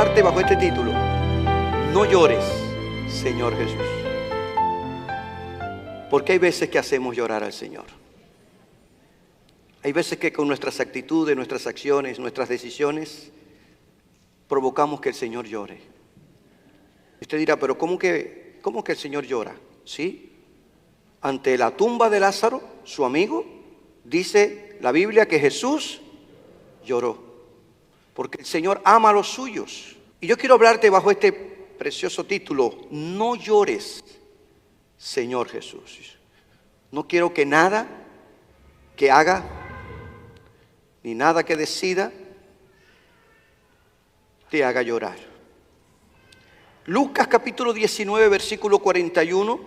hablarte bajo este título: no llores, Señor Jesús. Porque hay veces que hacemos llorar al Señor. Hay veces que con nuestras actitudes, nuestras acciones, nuestras decisiones, provocamos que el Señor llore. Usted dirá, pero ¿cómo que el Señor llora? ¿Sí? Ante la tumba de Lázaro, su amigo, dice la Biblia que Jesús lloró. Porque el Señor ama a los suyos. Y yo quiero hablarte bajo este precioso título: no llores, Señor Jesús. No quiero que nada que haga, ni nada que decida, te haga llorar. Lucas capítulo 19, versículo 41,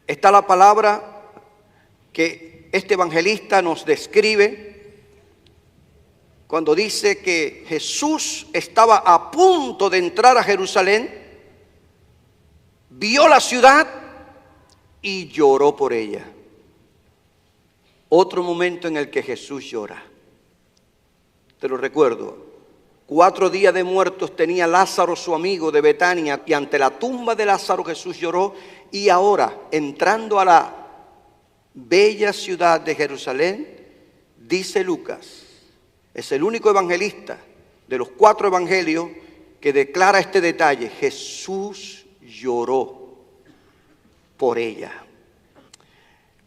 está la palabra que este evangelista nos describe cuando dice que Jesús estaba a punto de entrar a Jerusalén, vio la ciudad y lloró por ella. Otro momento en el que Jesús llora. Te lo recuerdo. 4 días de muertos tenía Lázaro, su amigo de Betania, y ante la tumba de Lázaro Jesús lloró. Y ahora, entrando a la bella ciudad de Jerusalén, dice Lucas, es el único evangelista de los 4 evangelios que declara este detalle: Jesús lloró por ella.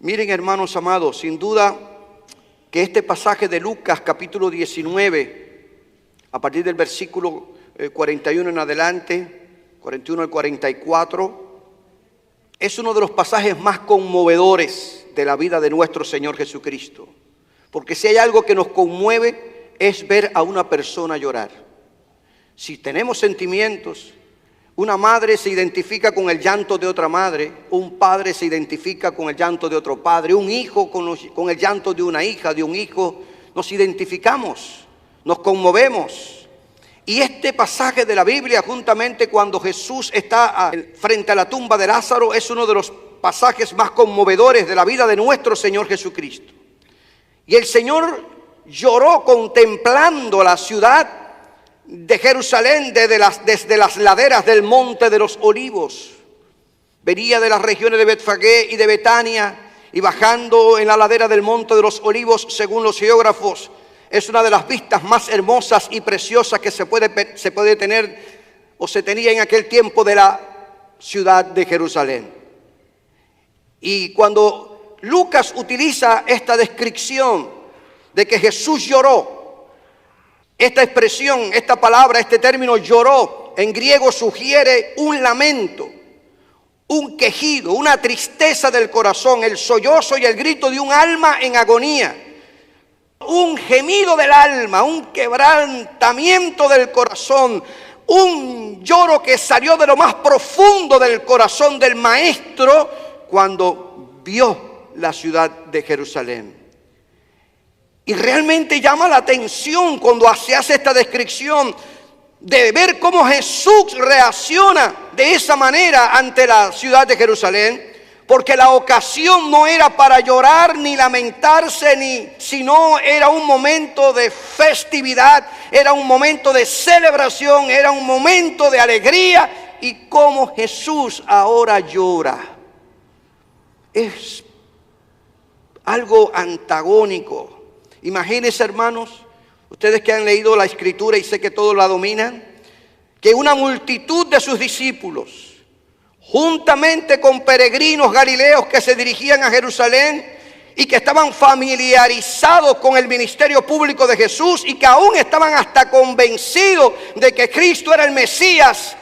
Miren, hermanos amados, sin duda que este pasaje de Lucas capítulo 19, a partir del versículo 41 en adelante, 41 al 44, es uno de los pasajes más conmovedores de la vida de nuestro Señor Jesucristo. Porque si hay algo que nos conmueve es ver a una persona llorar. Si tenemos sentimientos, una madre se identifica con el llanto de otra madre, un padre se identifica con el llanto de otro padre, un hijo con el llanto de una hija, de un hijo. Nos identificamos, nos conmovemos. Y este pasaje de la Biblia, juntamente cuando Jesús está frente a la tumba de Lázaro, es uno de los pasajes más conmovedores de la vida de nuestro Señor Jesucristo. Y el Señor lloró contemplando la ciudad de Jerusalén desde las laderas del Monte de los Olivos. Venía de las regiones de Betfagé y de Betania, y bajando en la ladera del Monte de los Olivos, según los geógrafos, es una de las vistas más hermosas y preciosas que se puede tener o se tenía en aquel tiempo de la ciudad de Jerusalén. Y cuando Lucas utiliza esta descripción de que Jesús lloró, esta expresión, esta palabra, este término lloró, en griego sugiere un lamento, un quejido, una tristeza del corazón, el sollozo y el grito de un alma en agonía, un gemido del alma, un quebrantamiento del corazón, un lloro que salió de lo más profundo del corazón del maestro cuando vio la ciudad de Jerusalén. Y realmente llama la atención cuando se hace esta descripción de ver cómo Jesús reacciona de esa manera ante la ciudad de Jerusalén, porque la ocasión no era para llorar ni lamentarse, sino era un momento de festividad, era un momento de celebración, era un momento de alegría. Y cómo Jesús ahora llora es algo antagónico. Imagínense, hermanos, ustedes que han leído la Escritura y sé que todos la dominan, que una multitud de sus discípulos, juntamente con peregrinos galileos que se dirigían a Jerusalén y que estaban familiarizados con el ministerio público de Jesús y que aún estaban hasta convencidos de que Cristo era el Mesías,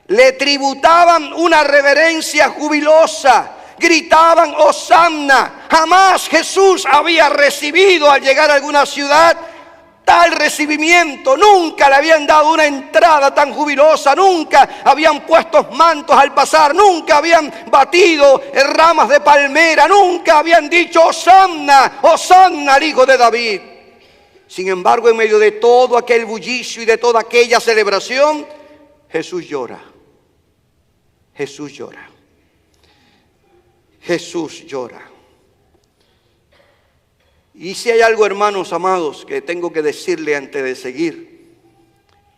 le tributaban una reverencia jubilosa. Gritaban Hosanna. Jamás Jesús había recibido al llegar a alguna ciudad tal recibimiento. Nunca le habían dado una entrada tan jubilosa. Nunca habían puesto mantos al pasar. Nunca habían batido ramas de palmera. Nunca habían dicho Hosanna, Hosanna al Hijo de David. Sin embargo, en medio de todo aquel bullicio y de toda aquella celebración, Jesús llora. Jesús llora. Jesús llora. Y si hay algo, hermanos amados, que tengo que decirle antes de seguir,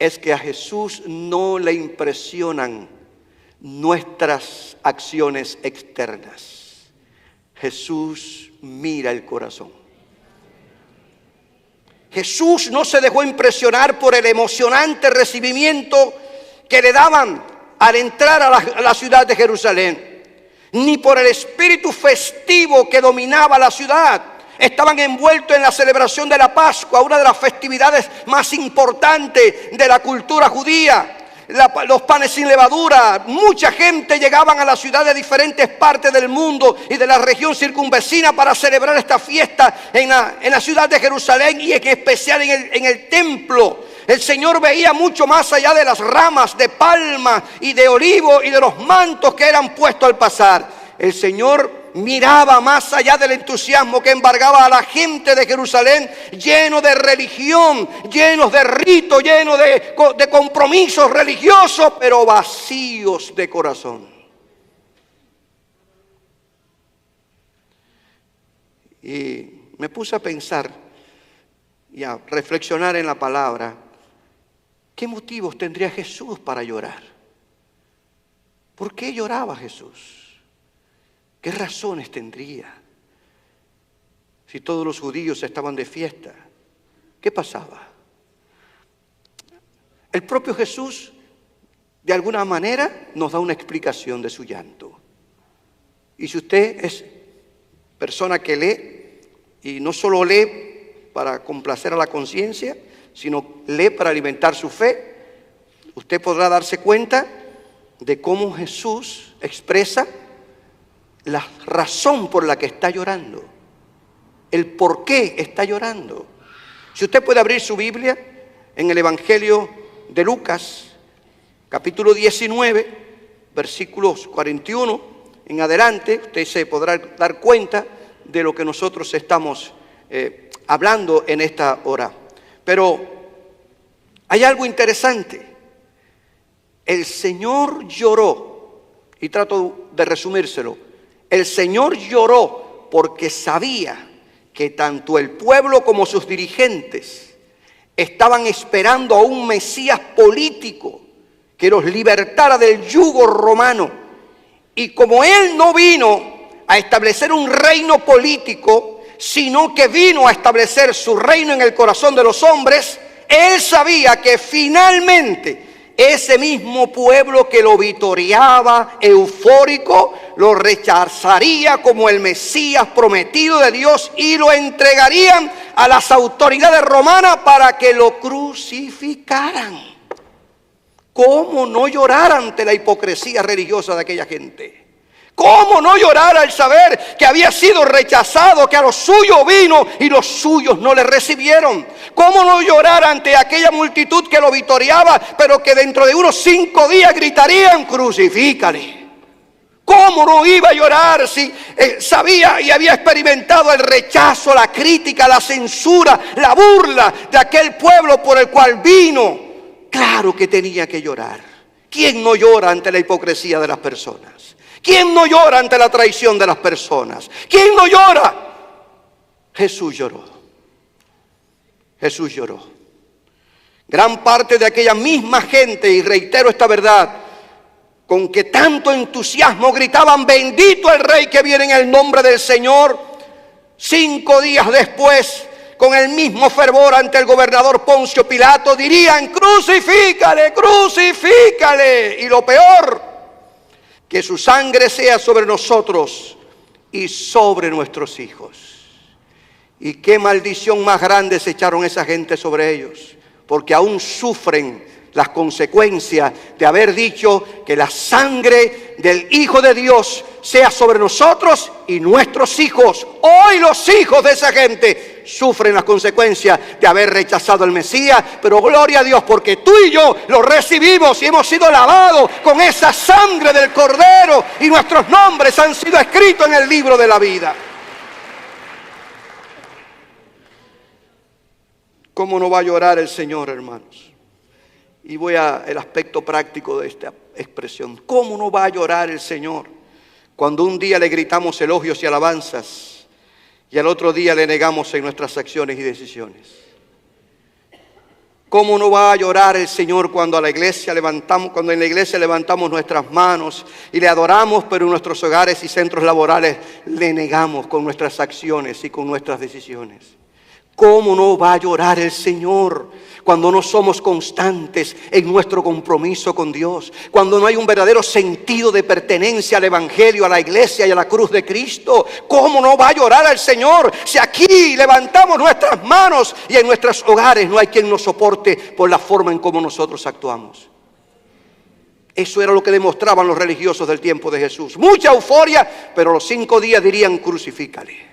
es que a Jesús no le impresionan nuestras acciones externas. Jesús mira el corazón. Jesús no se dejó impresionar por el emocionante recibimiento que le daban al entrar a la ciudad de Jerusalén, ni por el espíritu festivo que dominaba la ciudad. Estaban envueltos en la celebración de la Pascua, una de las festividades más importantes de la cultura judía. Los panes sin levadura. Mucha gente llegaban a la ciudad de diferentes partes del mundo y de la región circunvecina para celebrar esta fiesta en la ciudad de Jerusalén, y en especial en el templo. El Señor veía mucho más allá de las ramas de palma y de olivo y de los mantos que eran puestos al pasar. El Señor miraba más allá del entusiasmo que embargaba a la gente de Jerusalén, lleno de religión, llenos de ritos, llenos de compromisos religiosos, pero vacíos de corazón. Y me puse a pensar y a reflexionar en la palabra. ¿Qué motivos tendría Jesús para llorar? ¿Por qué lloraba Jesús? ¿Qué razones tendría? Si todos los judíos estaban de fiesta, ¿qué pasaba? El propio Jesús, de alguna manera, nos da una explicación de su llanto. Y si usted es persona que lee, y no solo lee para complacer a la conciencia, sino lee para alimentar su fe, usted podrá darse cuenta de cómo Jesús expresa la razón por la que está llorando, el por qué está llorando. Si usted puede abrir su Biblia en el Evangelio de Lucas, capítulo 19, versículos 41 en adelante, usted se podrá dar cuenta de lo que nosotros estamos hablando en esta hora. Pero hay algo interesante. El Señor lloró, y trato de resumírselo. El Señor lloró porque sabía que tanto el pueblo como sus dirigentes estaban esperando a un Mesías político que los libertara del yugo romano. Y como Él no vino a establecer un reino político, sino que vino a establecer su reino en el corazón de los hombres, Él sabía que finalmente ese mismo pueblo que lo vitoreaba eufórico, lo rechazaría como el Mesías prometido de Dios y lo entregarían a las autoridades romanas para que lo crucificaran. ¿Cómo no llorar ante la hipocresía religiosa de aquella gente? ¿Cómo no llorar al saber que había sido rechazado, que a los suyos vino y los suyos no le recibieron? ¿Cómo no llorar ante aquella multitud que lo vitoreaba, pero que dentro de unos 5 días gritarían: crucifícale? ¿Cómo no iba a llorar si sabía y había experimentado el rechazo, la crítica, la censura, la burla de aquel pueblo por el cual vino? Claro que tenía que llorar. ¿Quién no llora ante la hipocresía de las personas? ¿Quién no llora ante la traición de las personas? ¿Quién no llora? Jesús lloró. Jesús lloró. Gran parte de aquella misma gente, y reitero esta verdad, con que tanto entusiasmo gritaban: bendito el Rey que viene en el nombre del Señor, 5 días después, con el mismo fervor ante el gobernador Poncio Pilato, dirían: crucifícale, crucifícale. Y lo peor, que su sangre sea sobre nosotros y sobre nuestros hijos. Y qué maldición más grande se echaron esa gente sobre ellos, porque aún sufren las consecuencias de haber dicho que la sangre del Hijo de Dios sea sobre nosotros y nuestros hijos. Hoy los hijos de esa gente sufren las consecuencias de haber rechazado al Mesías, pero gloria a Dios, porque tú y yo lo recibimos y hemos sido lavados con esa sangre del Cordero y nuestros nombres han sido escritos en el libro de la vida. ¿Cómo no va a llorar el Señor, hermanos? Y voy al aspecto práctico de esta expresión. ¿Cómo no va a llorar el Señor cuando un día le gritamos elogios y alabanzas y al otro día le negamos en nuestras acciones y decisiones? ¿Cómo no va a llorar el Señor cuando en la iglesia levantamos nuestras manos y le adoramos, pero en nuestros hogares y centros laborales le negamos con nuestras acciones y con nuestras decisiones? ¿Cómo no va a llorar el Señor cuando no somos constantes en nuestro compromiso con Dios? Cuando no hay un verdadero sentido de pertenencia al Evangelio, a la iglesia y a la cruz de Cristo. ¿Cómo no va a llorar el Señor si aquí levantamos nuestras manos y en nuestros hogares no hay quien nos soporte por la forma en cómo nosotros actuamos? Eso era lo que demostraban los religiosos del tiempo de Jesús. Mucha euforia, pero a los 5 días dirían: crucifícale.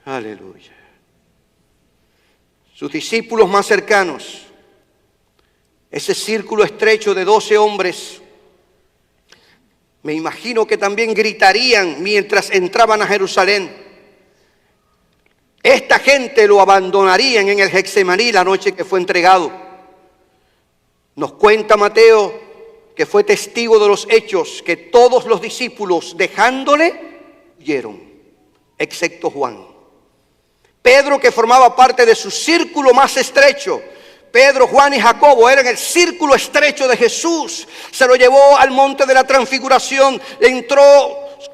Aleluya. Sus discípulos más cercanos, ese círculo estrecho de 12 hombres, me imagino que también gritarían mientras entraban a Jerusalén. Esta gente lo abandonarían en el Getsemaní la noche que fue entregado. Nos cuenta Mateo, que fue testigo de los hechos, que todos los discípulos, dejándole, huyeron, excepto Juan. Pedro, que formaba parte de su círculo más estrecho. Pedro, Juan y Jacobo eran el círculo estrecho de Jesús. Se lo llevó al monte de la transfiguración, entró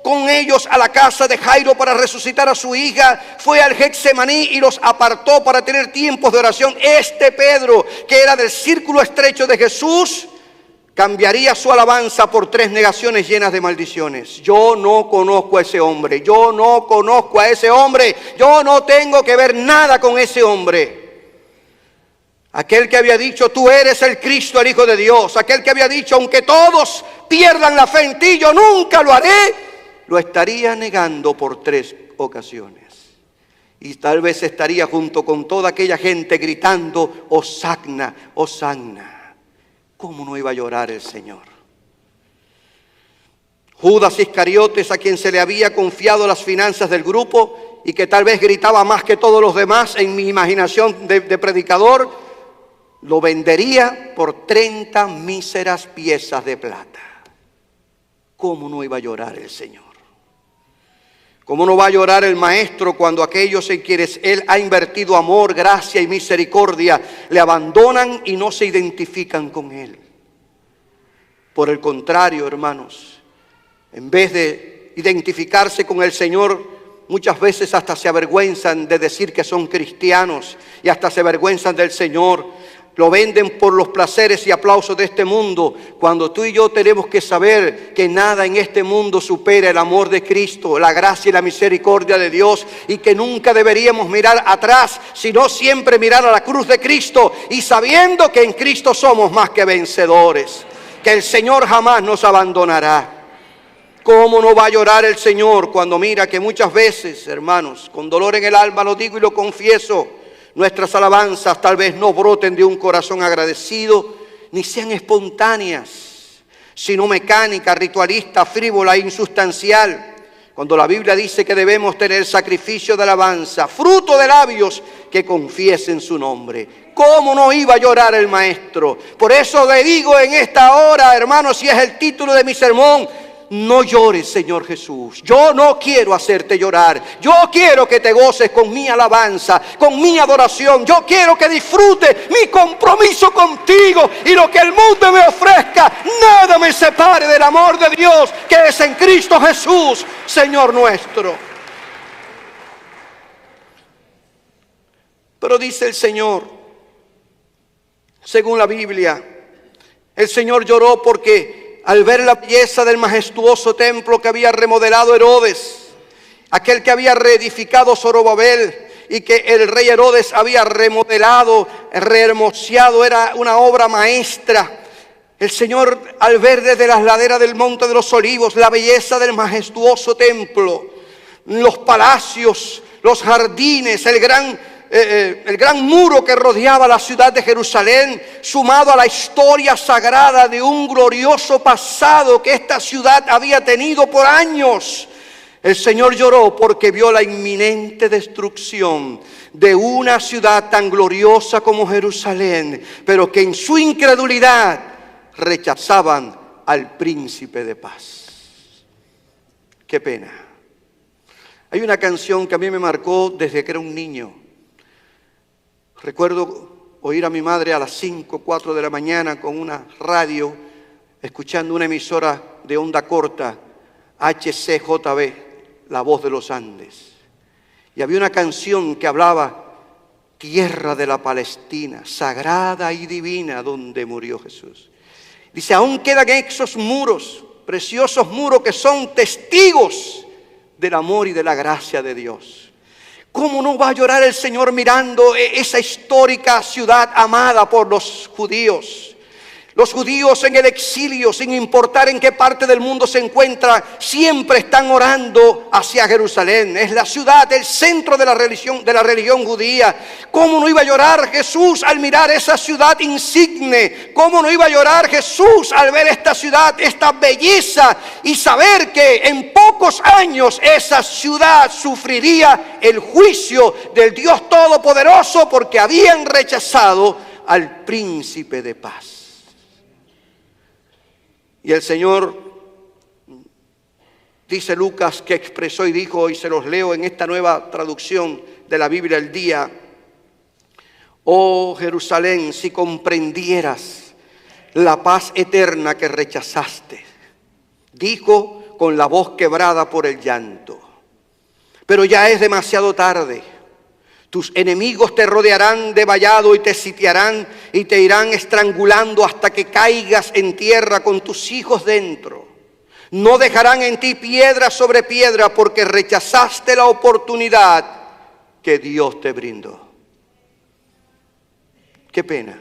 con ellos a la casa de Jairo para resucitar a su hija, fue al Getsemaní y los apartó para tener tiempos de oración. Este Pedro, que era del círculo estrecho de Jesús, cambiaría su alabanza por 3 negaciones llenas de maldiciones. Yo no conozco a ese hombre, yo no conozco a ese hombre, yo no tengo que ver nada con ese hombre. Aquel que había dicho: tú eres el Cristo, el Hijo de Dios. Aquel que había dicho: aunque todos pierdan la fe en ti, yo nunca lo haré. Lo estaría negando por 3 ocasiones. Y tal vez estaría junto con toda aquella gente gritando: Hosanna, Hosanna. ¿Cómo no iba a llorar el Señor? Judas Iscariotes, a quien se le había confiado las finanzas del grupo y que tal vez gritaba más que todos los demás en mi imaginación de predicador, lo vendería por 30 míseras piezas de plata. ¿Cómo no iba a llorar el Señor? ¿Cómo no va a llorar el Maestro cuando aquellos en quienes Él ha invertido amor, gracia y misericordia le abandonan y no se identifican con Él? Por el contrario, hermanos, en vez de identificarse con el Señor, muchas veces hasta se avergüenzan de decir que son cristianos y hasta se avergüenzan del Señor. Lo venden por los placeres y aplausos de este mundo, cuando tú y yo tenemos que saber que nada en este mundo supera el amor de Cristo, la gracia y la misericordia de Dios, y que nunca deberíamos mirar atrás, sino siempre mirar a la cruz de Cristo, y sabiendo que en Cristo somos más que vencedores, que el Señor jamás nos abandonará. ¿Cómo no va a llorar el Señor cuando mira que muchas veces, hermanos, con dolor en el alma lo digo y lo confieso, nuestras alabanzas tal vez no broten de un corazón agradecido, ni sean espontáneas, sino mecánica, ritualista, frívola e insustancial? Cuando la Biblia dice que debemos tener sacrificio de alabanza, fruto de labios que confiesen su nombre. ¿Cómo no iba a llorar el Maestro? Por eso le digo en esta hora, hermanos, si es el título de mi sermón: no llores, Señor Jesús. Yo no quiero hacerte llorar. Yo quiero que te goces con mi alabanza, con mi adoración. Yo quiero que disfrutes mi compromiso contigo, y lo que el mundo me ofrezca, nada me separe del amor de Dios que es en Cristo Jesús, Señor nuestro. Pero dice el Señor, según la Biblia, el Señor lloró porque al ver la belleza del majestuoso templo que había remodelado Herodes, aquel que había reedificado Zorobabel y que el rey Herodes había remodelado, rehermoseado, era una obra maestra. El Señor, al ver desde las laderas del Monte de los Olivos la belleza del majestuoso templo, los palacios, los jardines, el gran muro que rodeaba la ciudad de Jerusalén, sumado a la historia sagrada de un glorioso pasado que esta ciudad había tenido por años, el Señor lloró porque vio la inminente destrucción de una ciudad tan gloriosa como Jerusalén, pero que en su incredulidad rechazaban al príncipe de paz. Qué pena. Hay una canción que a mí me marcó desde que era un niño. Recuerdo oír a mi madre a las 5, 4 de la mañana con una radio, escuchando una emisora de onda corta, HCJB, La Voz de los Andes. Y había una canción que hablaba: tierra de la Palestina, sagrada y divina, donde murió Jesús. Dice, aún quedan esos muros, preciosos muros que son testigos del amor y de la gracia de Dios. ¿Cómo no va a llorar el Señor mirando esa histórica ciudad amada por los judíos? Los judíos en el exilio, sin importar en qué parte del mundo se encuentran, siempre están orando hacia Jerusalén. Es la ciudad, el centro de la religión judía. ¿Cómo no iba a llorar Jesús al mirar esa ciudad insigne? ¿Cómo no iba a llorar Jesús al ver esta ciudad, esta belleza, y saber que en pocos años esa ciudad sufriría el juicio del Dios Todopoderoso porque habían rechazado al príncipe de paz? Y el Señor, dice Lucas, que expresó y dijo, y se los leo en esta nueva traducción de la Biblia del día: oh Jerusalén, si comprendieras la paz eterna que rechazaste, dijo con la voz quebrada por el llanto, pero ya es demasiado tarde. Tus enemigos te rodearán de vallado y te sitiarán y te irán estrangulando hasta que caigas en tierra con tus hijos dentro. No dejarán en ti piedra sobre piedra porque rechazaste la oportunidad que Dios te brindó. Qué pena.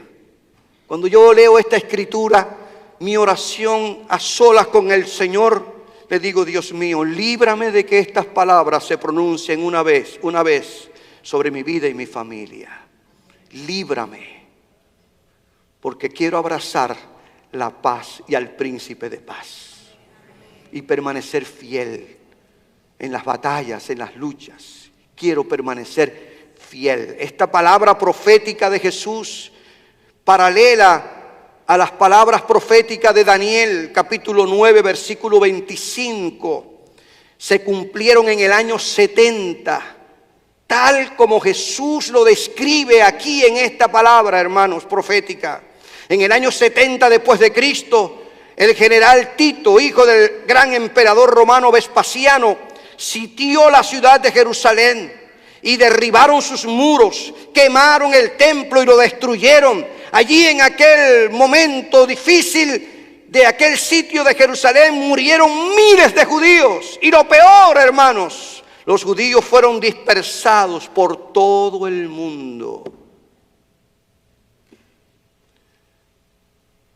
Cuando yo leo esta escritura, mi oración a solas con el Señor, le digo, Dios mío, líbrame de que estas palabras se pronuncien una vez sobre mi vida y mi familia. Líbrame, porque quiero abrazar la paz y al príncipe de paz y permanecer fiel en las batallas, en las luchas. Quiero permanecer fiel. Esta palabra profética de Jesús, paralela a las palabras proféticas de Daniel, capítulo 9, versículo 25, se cumplieron en el año 70, tal como Jesús lo describe aquí en esta palabra, hermanos, profética. En el año 70 después de Cristo, el general Tito, hijo del gran emperador romano Vespasiano, sitió la ciudad de Jerusalén y derribaron sus muros, quemaron el templo y lo destruyeron. Allí, en aquel momento difícil de aquel sitio de Jerusalén, murieron miles de judíos. Y lo peor, hermanos, los judíos fueron dispersados por todo el mundo.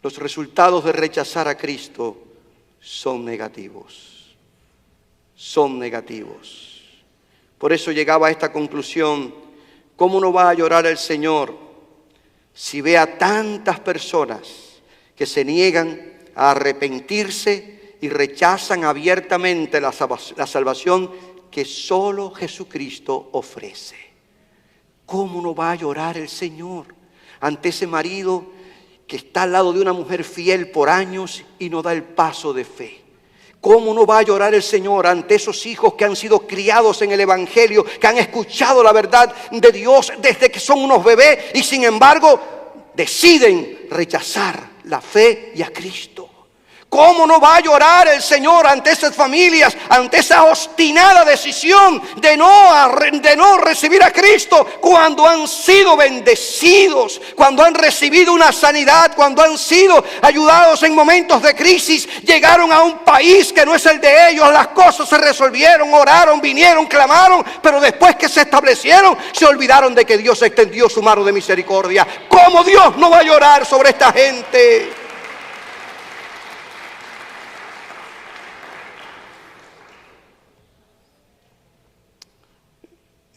Los resultados de rechazar a Cristo son negativos. Son negativos. Por eso llegaba a esta conclusión: ¿cómo no va a llorar el Señor si ve a tantas personas que se niegan a arrepentirse y rechazan abiertamente la salvación que solo Jesucristo ofrece? ¿Cómo no va a llorar el Señor ante ese marido que está al lado de una mujer fiel por años y no da el paso de fe? ¿Cómo no va a llorar el Señor ante esos hijos que han sido criados en el Evangelio, que han escuchado la verdad de Dios desde que son unos bebés y sin embargo deciden rechazar la fe y a Cristo? ¿Cómo no va a llorar el Señor ante esas familias, ante esa obstinada decisión de no recibir a Cristo, cuando han sido bendecidos, cuando han recibido una sanidad, cuando han sido ayudados en momentos de crisis, llegaron a un país que no es el de ellos, las cosas se resolvieron, oraron, vinieron, clamaron, pero después que se establecieron, se olvidaron de que Dios extendió su mano de misericordia? ¿Cómo Dios no va a llorar sobre esta gente?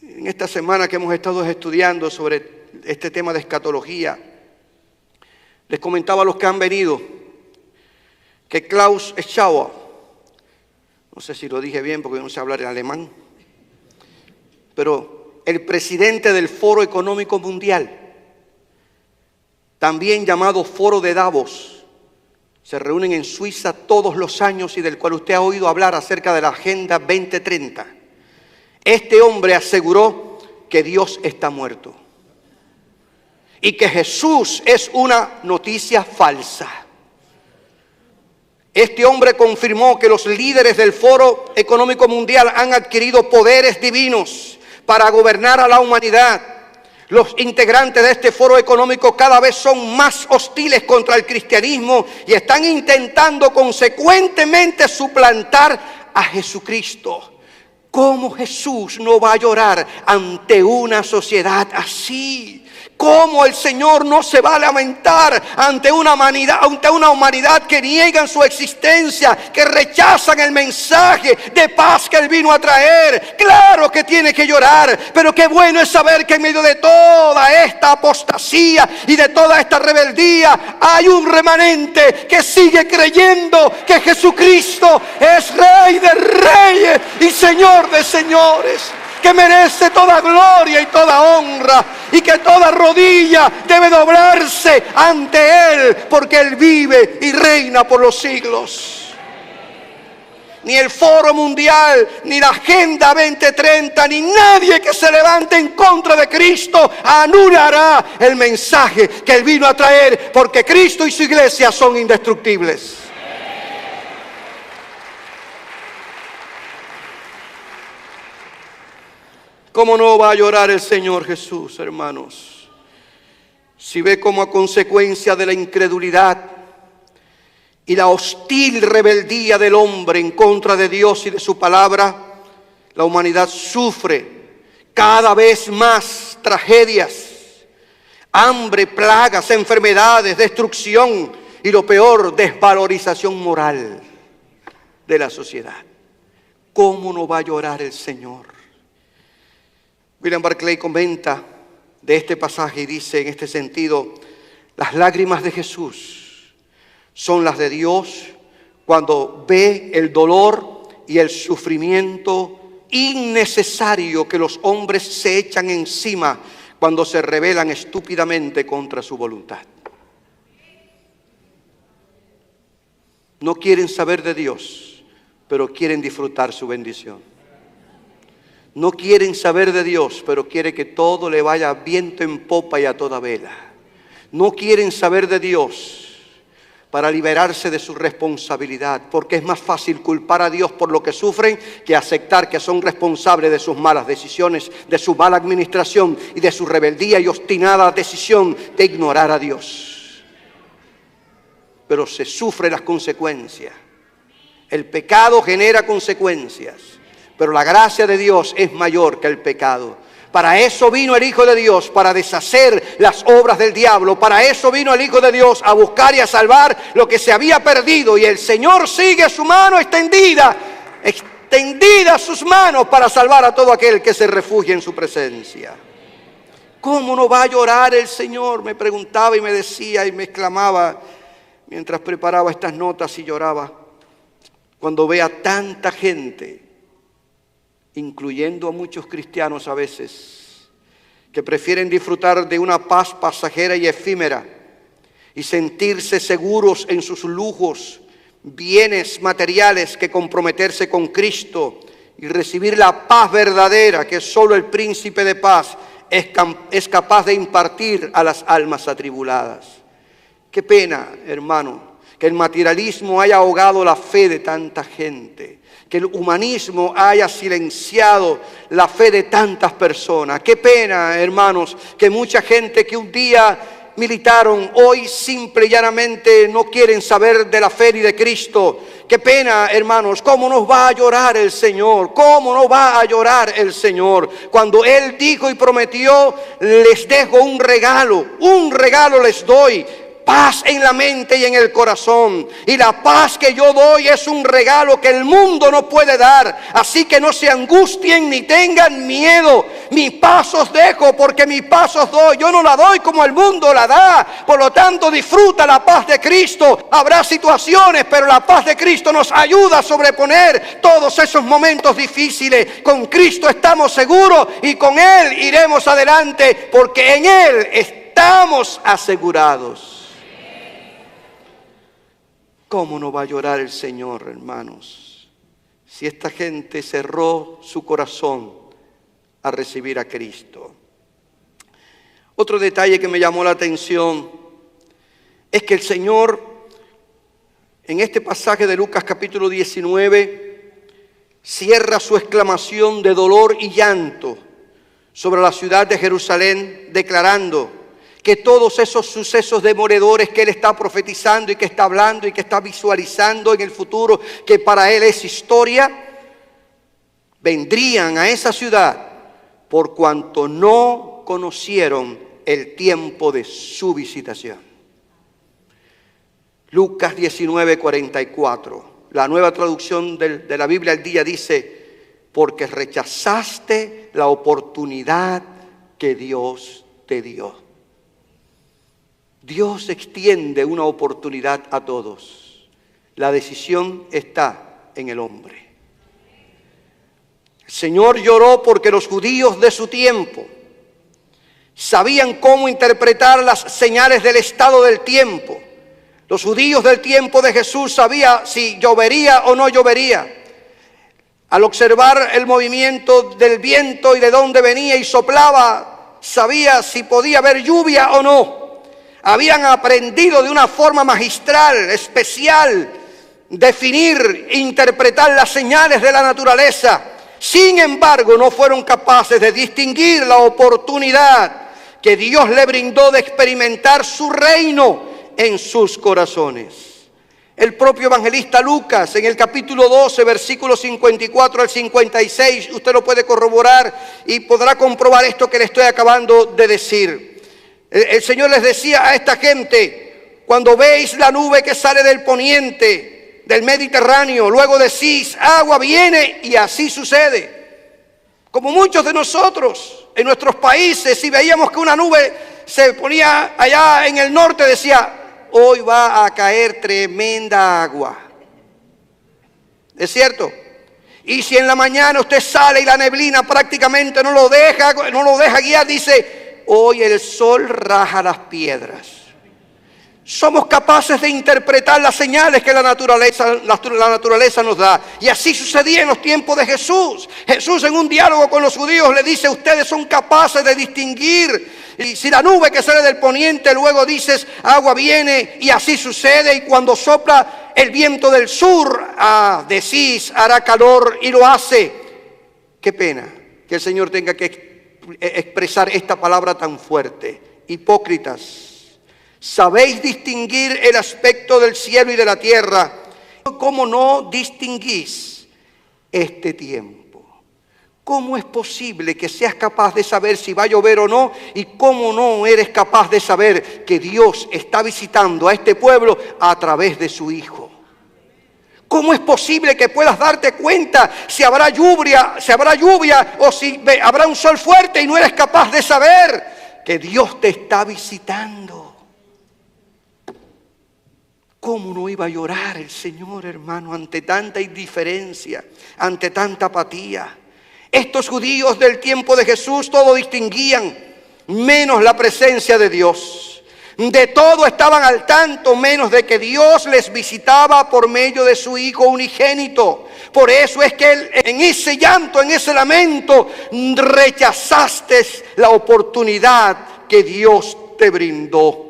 En esta semana que hemos estado estudiando sobre este tema de escatología, les comentaba a los que han venido que Klaus Schwab, no sé si lo dije bien porque yo no sé hablar en alemán, pero el presidente del Foro Económico Mundial, también llamado Foro de Davos, se reúnen en Suiza todos los años y del cual usted ha oído hablar acerca de la Agenda 2030. Este hombre aseguró que Dios está muerto. y que Jesús es una noticia falsa. Este hombre confirmó que los líderes del Foro Económico Mundial han adquirido poderes divinos para gobernar a la humanidad. Los integrantes de este foro económico cada vez son más hostiles contra el cristianismo y están intentando consecuentemente suplantar a Jesucristo. ¿Cómo Jesús no va a llorar ante una sociedad así? ¿Cómo el Señor no se va a lamentar ante una humanidad que niegan su existencia, que rechazan el mensaje de paz que Él vino a traer? Claro que tiene que llorar, pero qué bueno es saber que en medio de toda esta apostasía y de toda esta rebeldía hay un remanente que sigue creyendo que Jesucristo es Rey de reyes y Señor de señores, que merece toda gloria y toda honra, y que toda rodilla debe doblarse ante Él, porque Él vive y reina por los siglos. Ni el Foro Mundial, ni la Agenda 2030, ni nadie que se levante en contra de Cristo anulará el mensaje que Él vino a traer, porque Cristo y su iglesia son indestructibles. ¿Cómo no va a llorar el Señor Jesús, hermanos? Si ve cómo a consecuencia de la incredulidad y la hostil rebeldía del hombre en contra de Dios y de su palabra, la humanidad sufre cada vez más tragedias, hambre, plagas, enfermedades, destrucción y lo peor, desvalorización moral de la sociedad. ¿Cómo no va a llorar el Señor? William Barclay comenta de este pasaje y dice en este sentido: las lágrimas de Jesús son las de Dios cuando ve el dolor y el sufrimiento innecesario que los hombres se echan encima cuando se rebelan estúpidamente contra su voluntad. No quieren saber de Dios, pero quieren disfrutar su bendición. No quieren saber de Dios, pero quiere que todo le vaya viento en popa y a toda vela. No quieren saber de Dios para liberarse de su responsabilidad, porque es más fácil culpar a Dios por lo que sufren que aceptar que son responsables de sus malas decisiones, de su mala administración y de su rebeldía y obstinada decisión de ignorar a Dios. Pero se sufren las consecuencias. El pecado genera consecuencias. Pero la gracia de Dios es mayor que el pecado. Para eso vino el Hijo de Dios, para deshacer las obras del diablo. Para eso vino el Hijo de Dios, a buscar y a salvar lo que se había perdido. Y el Señor sigue su mano extendida sus manos para salvar a todo aquel que se refugie en su presencia. ¿Cómo no va a llorar el Señor? Me preguntaba y me decía y me exclamaba mientras preparaba estas notas y lloraba. Cuando vea tanta gente, incluyendo a muchos cristianos a veces, que prefieren disfrutar de una paz pasajera y efímera y sentirse seguros en sus lujos, bienes materiales, que comprometerse con Cristo y recibir la paz verdadera que solo el Príncipe de Paz es capaz de impartir a las almas atribuladas. Qué pena, hermano, que el materialismo haya ahogado la fe de tanta gente, que el humanismo haya silenciado la fe de tantas personas. Qué pena, hermanos, que mucha gente que un día militaron, hoy simple y llanamente no quieren saber de la fe ni de Cristo. Qué pena, hermanos, cómo nos va a llorar el Señor, cómo no va a llorar el Señor, cuando Él dijo y prometió: les dejo un regalo les doy. Paz en la mente y en el corazón. Y la paz que yo doy es un regalo que el mundo no puede dar. Así que no se angustien ni tengan miedo. Mi paz os dejo, porque mi paz os doy. Yo no la doy como el mundo la da. Por lo tanto, disfruta la paz de Cristo. Habrá situaciones, pero la paz de Cristo nos ayuda a sobreponer todos esos momentos difíciles. Con Cristo estamos seguros y con Él iremos adelante, porque en Él estamos asegurados. ¿Cómo no va a llorar el Señor, hermanos, si esta gente cerró su corazón a recibir a Cristo? Otro detalle que me llamó la atención es que el Señor, en este pasaje de Lucas capítulo 19, cierra su exclamación de dolor y llanto sobre la ciudad de Jerusalén, declarando que todos esos sucesos demoledores que Él está profetizando y que está hablando y que está visualizando en el futuro, que para Él es historia, vendrían a esa ciudad por cuanto no conocieron el tiempo de su visitación. Lucas 19:44, la nueva traducción de la Biblia al día dice: porque rechazaste la oportunidad que Dios te dio. Dios extiende una oportunidad a todos. La decisión está en el hombre. El Señor lloró porque los judíos de su tiempo sabían cómo interpretar las señales del estado del tiempo. Los judíos del tiempo de Jesús sabían si llovería o no llovería. Al observar el movimiento del viento y de dónde venía y soplaba, sabía si podía haber lluvia o no. Habían aprendido de una forma magistral, especial, definir e interpretar las señales de la naturaleza. Sin embargo, no fueron capaces de distinguir la oportunidad que Dios le brindó de experimentar su reino en sus corazones. El propio evangelista Lucas, en el capítulo 12, versículos 54 al 56, usted lo puede corroborar y podrá comprobar esto que le estoy acabando de decir. El Señor les decía a esta gente: cuando veis la nube que sale del poniente, del Mediterráneo, luego decís, agua viene, y así sucede. Como muchos de nosotros en nuestros países, si veíamos que una nube se ponía allá en el norte, decía, hoy va a caer tremenda agua. ¿Es cierto? Y si en la mañana usted sale y la neblina prácticamente no lo deja guiar, dice, hoy el sol raja las piedras. Somos capaces de interpretar las señales que la naturaleza nos da. Y así sucedía en los tiempos de Jesús. Jesús, en un diálogo con los judíos, le dice, ustedes son capaces de distinguir. Y si la nube que sale del poniente, luego dices, agua viene, y así sucede. Y cuando sopla el viento del sur, decís, hará calor, y lo hace. Qué pena que el Señor tenga que expresar esta palabra tan fuerte. Hipócritas. Sabéis distinguir el aspecto del cielo y de la tierra. ¿Cómo no distinguís este tiempo? ¿Cómo es posible que seas capaz de saber si va a llover o no? ¿Y cómo no eres capaz de saber que Dios está visitando a este pueblo a través de su Hijo? ¿Cómo es posible que puedas darte cuenta si habrá lluvia o si habrá un sol fuerte y no eres capaz de saber que Dios te está visitando? ¿Cómo no iba a llorar el Señor, hermano, ante tanta indiferencia, ante tanta apatía? Estos judíos del tiempo de Jesús todo distinguían, menos la presencia de Dios. De todo estaban al tanto, menos de que Dios les visitaba por medio de su Hijo unigénito. Por eso es que en ese llanto, en ese lamento, rechazaste la oportunidad que Dios te brindó.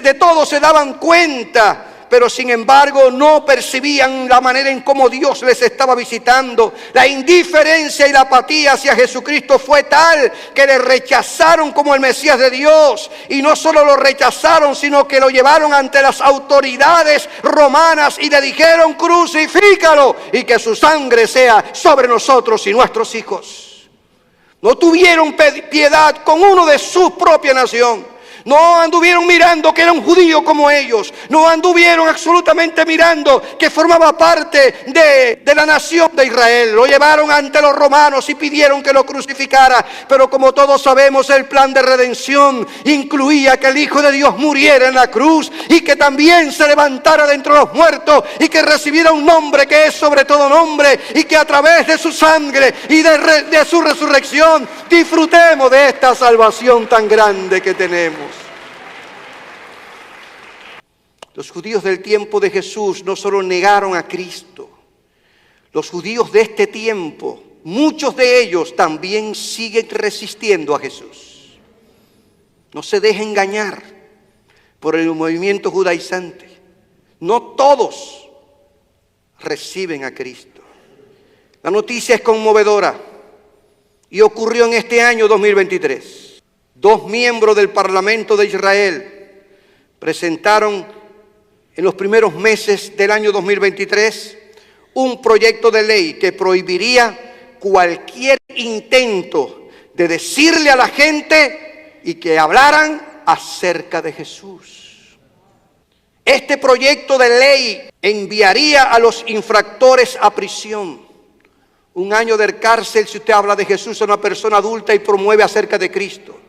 De todo se daban cuenta, pero sin embargo no percibían la manera en cómo Dios les estaba visitando. La indiferencia y la apatía hacia Jesucristo fue tal que le rechazaron como el Mesías de Dios. Y no solo lo rechazaron, sino que lo llevaron ante las autoridades romanas y le dijeron, crucifícalo y que su sangre sea sobre nosotros y nuestros hijos. No tuvieron piedad con uno de su propia nación. No anduvieron mirando que era un judío como ellos. No anduvieron absolutamente mirando que formaba parte de la nación de Israel. Lo llevaron ante los romanos y pidieron que lo crucificara. Pero como todos sabemos, el plan de redención incluía que el Hijo de Dios muriera en la cruz y que también se levantara de entre los muertos y que recibiera un nombre que es sobre todo nombre, y que a través de su sangre y de su resurrección disfrutemos de esta salvación tan grande que tenemos. Los judíos del tiempo de Jesús no solo negaron a Cristo, los judíos de este tiempo, muchos de ellos también siguen resistiendo a Jesús. No se deje engañar por el movimiento judaizante. No todos reciben a Cristo. La noticia es conmovedora y ocurrió en este año 2023. 2 miembros del Parlamento de Israel presentaron en los primeros meses del año 2023 un proyecto de ley que prohibiría cualquier intento de decirle a la gente y que hablaran acerca de Jesús. Este proyecto de ley enviaría a los infractores a prisión. 1 año de cárcel si usted habla de Jesús a una persona adulta y promueve acerca de Cristo.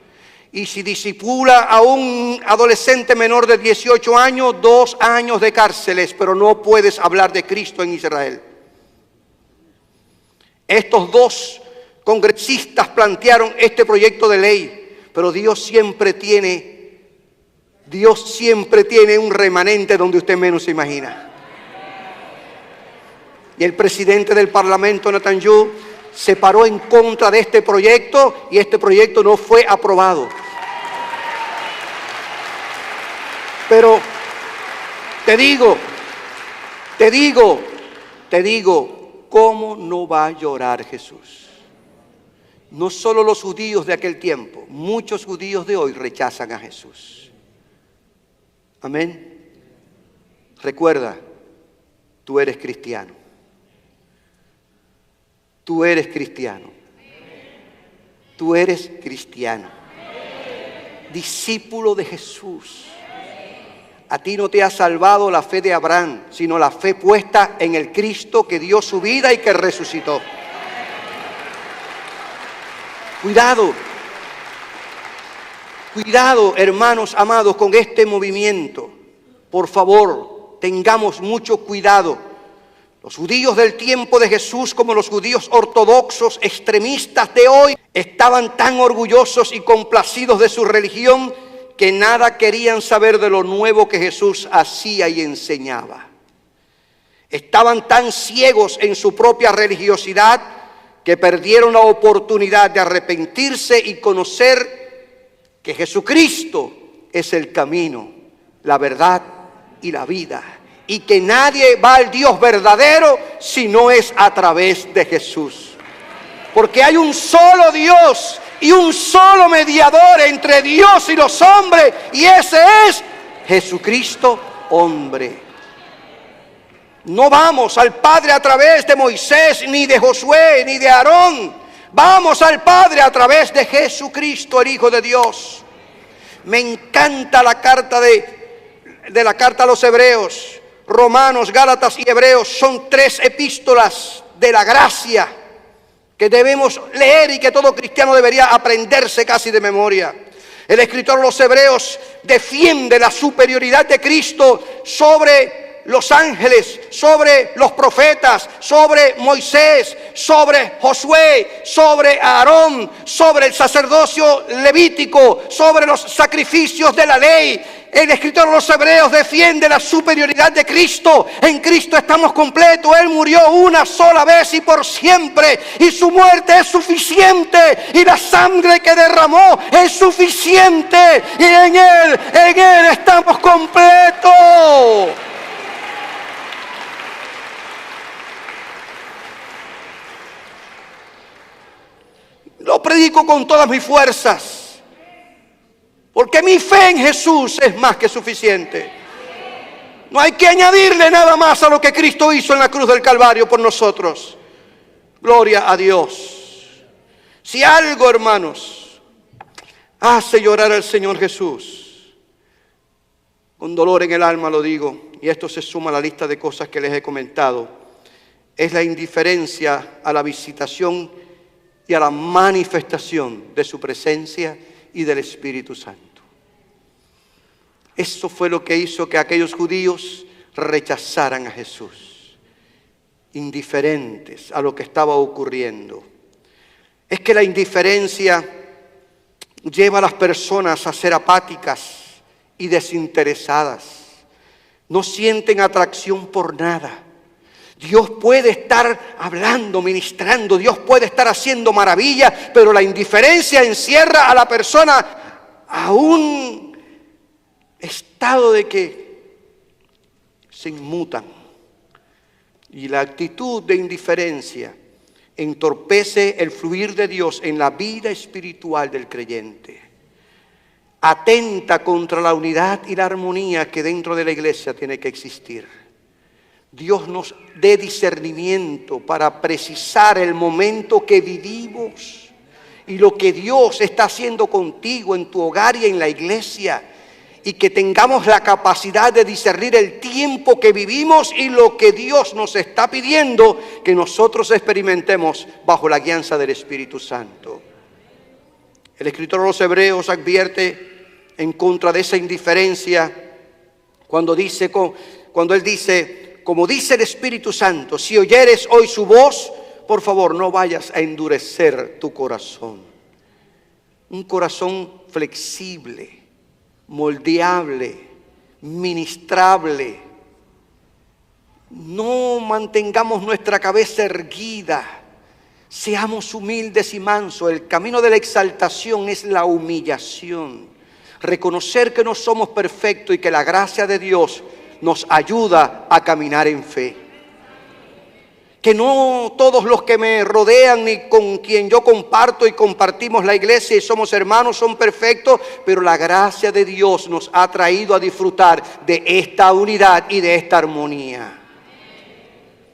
Y si disipula a un adolescente menor de 18 años, 2 años de cárceles, pero no puedes hablar de Cristo en Israel. Estos 2 congresistas plantearon este proyecto de ley, pero Dios siempre tiene un remanente donde usted menos se imagina. Y el presidente del Parlamento, Netanyahu, se paró en contra de este proyecto y este proyecto no fue aprobado. Pero te digo, ¿cómo no va a llorar Jesús? No solo los judíos de aquel tiempo, muchos judíos de hoy rechazan a Jesús. Amén. Recuerda, tú eres cristiano. Tú eres cristiano. Tú eres cristiano. Discípulo de Jesús. A ti no te ha salvado la fe de Abraham, sino la fe puesta en el Cristo que dio su vida y que resucitó. Cuidado, hermanos amados, con este movimiento. Por favor, tengamos mucho cuidado. Los judíos del tiempo de Jesús, como los judíos ortodoxos extremistas de hoy, estaban tan orgullosos y complacidos de su religión que nada querían saber de lo nuevo que Jesús hacía y enseñaba. Estaban tan ciegos en su propia religiosidad que perdieron la oportunidad de arrepentirse y conocer que Jesucristo es el camino, la verdad y la vida. Y que nadie va al Dios verdadero si no es a través de Jesús. Porque hay un solo Dios y un solo mediador entre Dios y los hombres, y ese es Jesucristo, hombre. No vamos al Padre a través de Moisés, ni de Josué, ni de Aarón. Vamos al Padre a través de Jesucristo, el Hijo de Dios. Me encanta la carta de la carta a los Hebreos. Romanos, Gálatas y Hebreos son 3 epístolas de la gracia que debemos leer y que todo cristiano debería aprenderse casi de memoria. El escritor de los Hebreos defiende la superioridad de Cristo sobre los ángeles, sobre los profetas, sobre Moisés, sobre Josué, sobre Aarón, sobre el sacerdocio levítico, sobre los sacrificios de la ley. El escritor de los Hebreos defiende la superioridad de Cristo. En Cristo estamos completos. Él murió una sola vez y por siempre. Y su muerte es suficiente. Y la sangre que derramó es suficiente. Y en Él estamos completos. Lo predico con todas mis fuerzas. Porque mi fe en Jesús es más que suficiente. No hay que añadirle nada más a lo que Cristo hizo en la cruz del Calvario por nosotros. Gloria a Dios. Si algo, hermanos, hace llorar al Señor Jesús, con dolor en el alma lo digo, y esto se suma a la lista de cosas que les he comentado, es la indiferencia a la visitación y a la manifestación de su presencia y del Espíritu Santo. Eso fue lo que hizo que aquellos judíos rechazaran a Jesús, indiferentes a lo que estaba ocurriendo. Es que la indiferencia lleva a las personas a ser apáticas y desinteresadas. No sienten atracción por nada. Dios puede estar hablando, ministrando, Dios puede estar haciendo maravillas, pero la indiferencia encierra a la persona a un estado de que se inmutan. Y la actitud de indiferencia entorpece el fluir de Dios en la vida espiritual del creyente. Atenta contra la unidad y la armonía que dentro de la iglesia tiene que existir. Dios nos dé discernimiento para precisar el momento que vivimos y lo que Dios está haciendo contigo en tu hogar y en la iglesia, y que tengamos la capacidad de discernir el tiempo que vivimos y lo que Dios nos está pidiendo que nosotros experimentemos bajo la guianza del Espíritu Santo. El escritor de los Hebreos advierte en contra de esa indiferencia cuando él dice, como dice el Espíritu Santo, si oyeres hoy su voz, por favor no vayas a endurecer tu corazón. Un corazón flexible, moldeable, ministrable. No mantengamos nuestra cabeza erguida. Seamos humildes y mansos. El camino de la exaltación es la humillación. Reconocer que no somos perfectos y que la gracia de Dios nos ayuda a caminar en fe. Que no todos los que me rodean ni con quien yo comparto y compartimos la iglesia y somos hermanos son perfectos, pero la gracia de Dios nos ha traído a disfrutar de esta unidad y de esta armonía.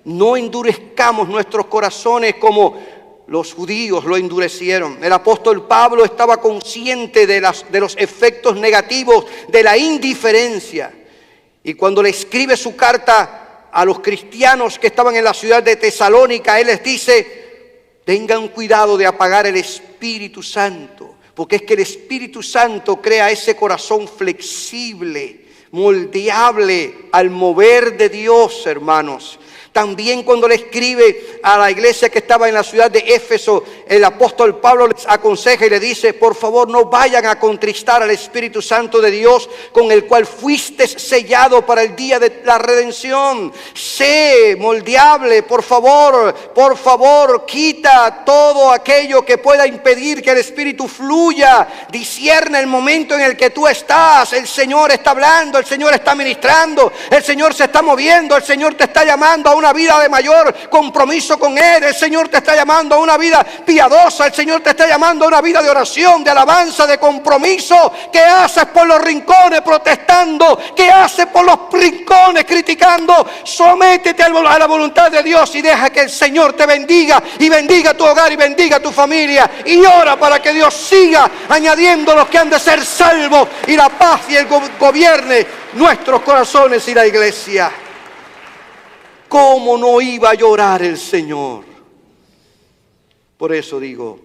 No endurezcamos nuestros corazones como los judíos lo endurecieron. El apóstol Pablo estaba consciente de los efectos negativos de la indiferencia. Y cuando le escribe su carta a los cristianos que estaban en la ciudad de Tesalónica, él les dice, tengan cuidado de apagar el Espíritu Santo, porque es que el Espíritu Santo crea ese corazón flexible, moldeable al mover de Dios, hermanos. También cuando le escribe a la iglesia que estaba en la ciudad de Éfeso, el apóstol Pablo les aconseja y le dice, por favor no vayan a contristar al Espíritu Santo de Dios, con el cual fuiste sellado para el día de la redención. Sé moldeable, por favor, quita todo aquello que pueda impedir que el Espíritu fluya. Discierne el momento en el que tú estás. El Señor está hablando, el Señor está ministrando, el Señor se está moviendo, el Señor te está llamando a una vida de mayor compromiso con Él. El Señor te está llamando a una vida piadosa. El Señor te está llamando a una vida de oración, de alabanza, de compromiso. ¿Qué haces por los rincones protestando? ¿Qué haces por los rincones criticando? Sométete a la voluntad de Dios y deja que el Señor te bendiga y bendiga tu hogar y bendiga tu familia, y ora para que Dios siga añadiendo los que han de ser salvos y la paz y el gobierne nuestros corazones y la iglesia. ¿Cómo no iba a llorar el Señor? Por eso digo,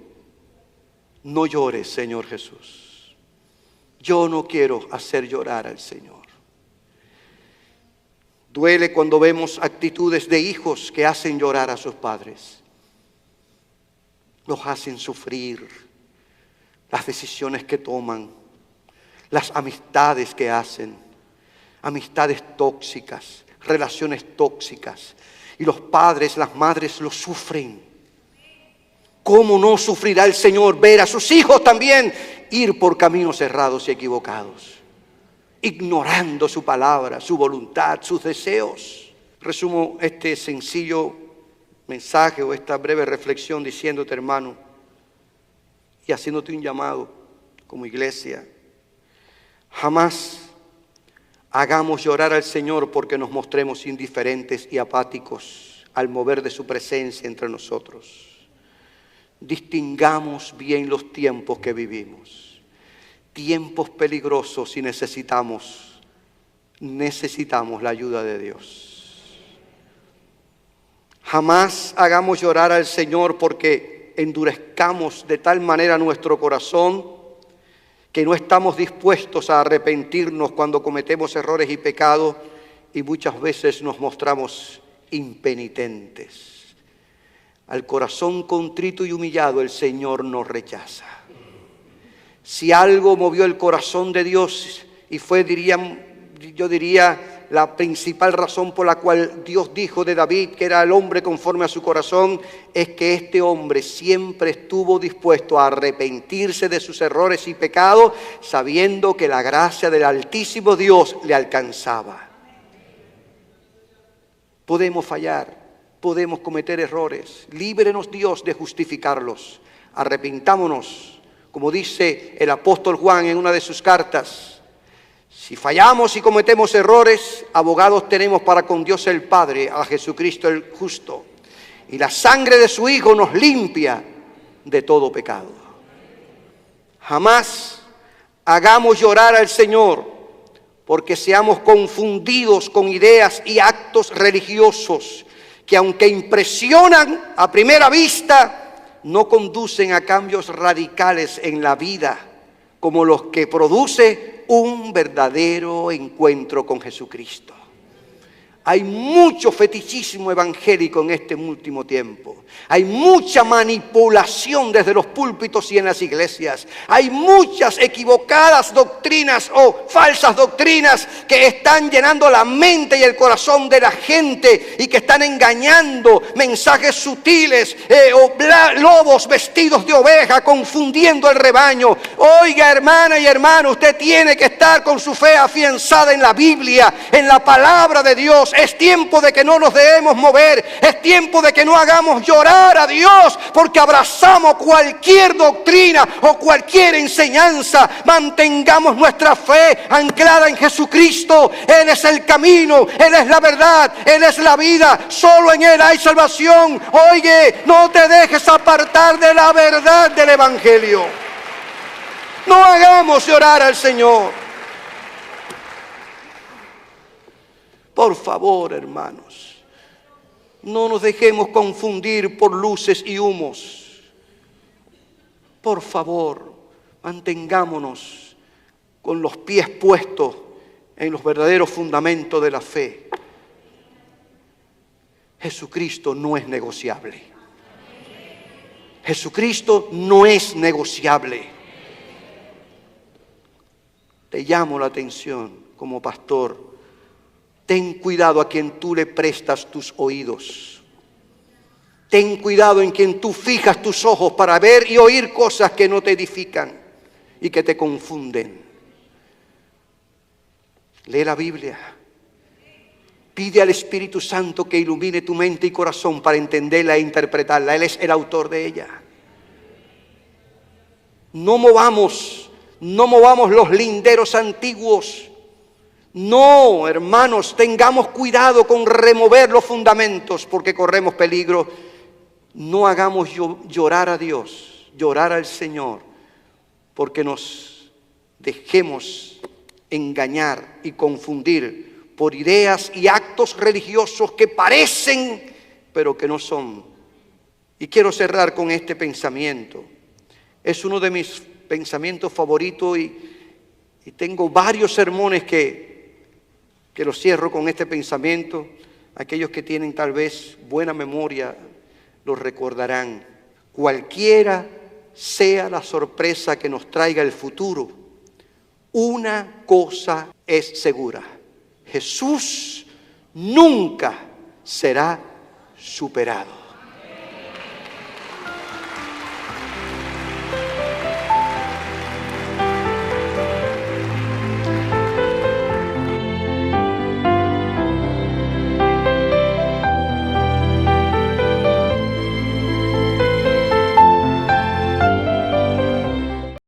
no llores, Señor Jesús. Yo no quiero hacer llorar al Señor. Duele cuando vemos actitudes de hijos que hacen llorar a sus padres. Los hacen sufrir, las decisiones que toman, las amistades que hacen, amistades tóxicas, relaciones tóxicas, y los padres, las madres lo sufren. ¿Cómo no sufrirá el Señor ver a sus hijos también ir por caminos errados y equivocados, ignorando su palabra, su voluntad, sus deseos? Resumo este sencillo mensaje o esta breve reflexión diciéndote, hermano, y haciéndote un llamado como iglesia: jamás hagamos llorar al Señor porque nos mostremos indiferentes y apáticos al mover de su presencia entre nosotros. Distingamos bien los tiempos que vivimos, tiempos peligrosos, y necesitamos la ayuda de Dios. Jamás hagamos llorar al Señor porque endurezcamos de tal manera nuestro corazón que no estamos dispuestos a arrepentirnos cuando cometemos errores y pecados, y muchas veces nos mostramos impenitentes. Al corazón contrito y humillado el Señor nos rechaza. Si algo movió el corazón de Dios y fue, yo diría, la principal razón por la cual Dios dijo de David que era el hombre conforme a su corazón, es que este hombre siempre estuvo dispuesto a arrepentirse de sus errores y pecados, sabiendo que la gracia del Altísimo Dios le alcanzaba. Podemos fallar, podemos cometer errores. Líbrenos Dios de justificarlos. Arrepintámonos, como dice el apóstol Juan en una de sus cartas. Si fallamos y cometemos errores, abogados tenemos para con Dios el Padre, a Jesucristo el justo. Y la sangre de su Hijo nos limpia de todo pecado. Jamás hagamos llorar al Señor porque seamos confundidos con ideas y actos religiosos que, aunque impresionan a primera vista, no conducen a cambios radicales en la vida como los que produce un verdadero encuentro con Jesucristo. Hay mucho fetichismo evangélico en este último tiempo. Hay mucha manipulación desde los púlpitos y en las iglesias. Hay muchas equivocadas doctrinas o falsas doctrinas que están llenando la mente y el corazón de la gente y que están engañando, mensajes sutiles lobos vestidos de oveja, confundiendo el rebaño. Oiga, hermana y hermano, usted tiene que estar con su fe afianzada en la Biblia, en la palabra de Dios. Es tiempo de que no nos debemos mover. Es tiempo de que no hagamos llorar a Dios porque abrazamos cualquier doctrina o cualquier enseñanza. Mantengamos nuestra fe anclada en Jesucristo. Él es el camino, Él es la verdad, Él es la vida. Solo en Él hay salvación. Oye, no te dejes apartar de la verdad del Evangelio. No hagamos llorar al Señor. Por favor, hermanos, no nos dejemos confundir por luces y humos. Por favor, mantengámonos con los pies puestos en los verdaderos fundamentos de la fe. Jesucristo no es negociable. Jesucristo no es negociable. Te llamo la atención como pastor. Ten cuidado a quien tú le prestas tus oídos. Ten cuidado en quien tú fijas tus ojos para ver y oír cosas que no te edifican y que te confunden. Lee la Biblia. Pide al Espíritu Santo que ilumine tu mente y corazón para entenderla e interpretarla. Él es el autor de ella. No movamos los linderos antiguos. No, hermanos, tengamos cuidado con remover los fundamentos porque corremos peligro. No hagamos llorar a Dios, llorar al Señor, porque nos dejemos engañar y confundir por ideas y actos religiosos que parecen, pero que no son. Y quiero cerrar con este pensamiento. Es uno de mis pensamientos favoritos y tengo varios sermones que los cierro con este pensamiento. Aquellos que tienen tal vez buena memoria los recordarán. Cualquiera sea la sorpresa que nos traiga el futuro, una cosa es segura: Jesús nunca será superado.